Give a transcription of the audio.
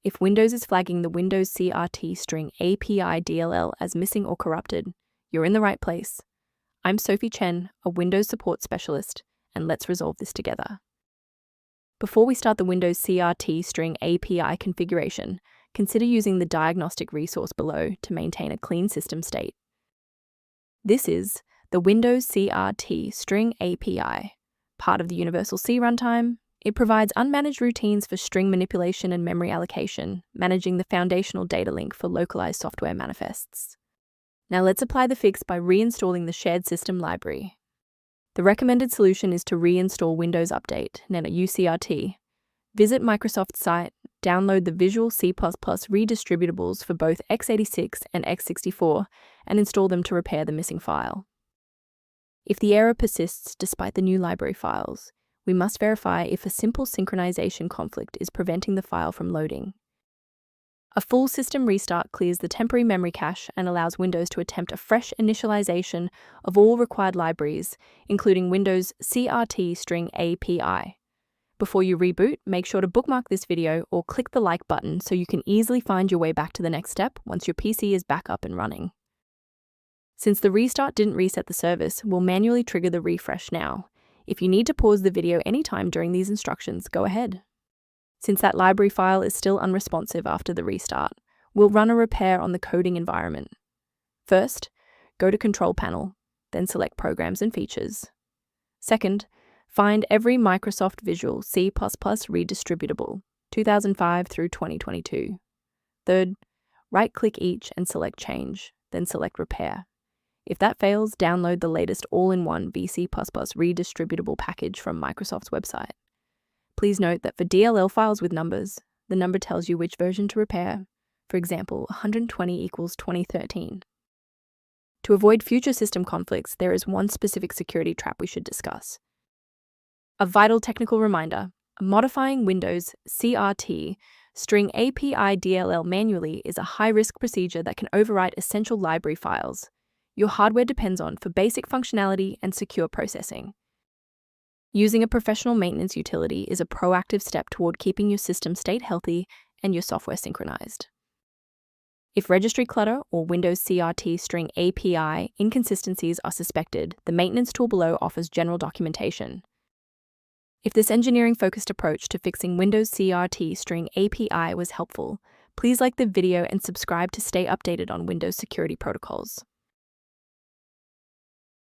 If Windows is flagging the Windows CRT String API DLL as missing or corrupted, you're in the right place. I'm Sophie Chen, a Windows support specialist, and let's resolve this together. Before we start the Windows CRT String API configuration, consider using the diagnostic resource below to maintain a clean system state. This is the Windows CRT String API, part of the Universal C Runtime. It provides unmanaged routines for string manipulation and memory allocation, managing the foundational data link for localized software manifests. Now let's apply the fix by reinstalling the shared system library. The recommended solution is to reinstall Windows Update, UCRT. Visit Microsoft's site, download the Visual C++ redistributables for both x86 and x64, and install them to repair the missing file. If the error persists despite the new library files, we must verify if a simple synchronization conflict is preventing the file from loading. A full system restart clears the temporary memory cache and allows Windows to attempt a fresh initialization of all required libraries, including Windows CRT String API. Before you reboot, make sure to bookmark this video or click the like button so you can easily find your way back to the next step once your PC is back up and running. Since the restart didn't reset the service, we'll manually trigger the refresh now. If you need to pause the video anytime during these instructions, go ahead. Since that library file is still unresponsive after the restart, we'll run a repair on the coding environment. First, go to Control Panel, then select Programs and Features. Second, find every Microsoft Visual C++ redistributable, 2005 through 2022. Third, right-click each and select Change, then select Repair. If that fails, download the latest all-in-one VC++ redistributable package from Microsoft's website. Please note that for DLL files with numbers, the number tells you which version to repair. For example, 120 equals 2013. To avoid future system conflicts, there is one specific security trap we should discuss. A vital technical reminder: modifying Windows CRT String API DLL manually is a high-risk procedure that can overwrite essential library files your hardware depends on for basic functionality and secure processing. Using a professional maintenance utility is a proactive step toward keeping your system state healthy and your software synchronized. If registry clutter or Windows CRT String API inconsistencies are suspected, the maintenance tool below offers general documentation. If this engineering-focused approach to fixing Windows CRT String API was helpful, please like the video and subscribe to stay updated on Windows security protocols.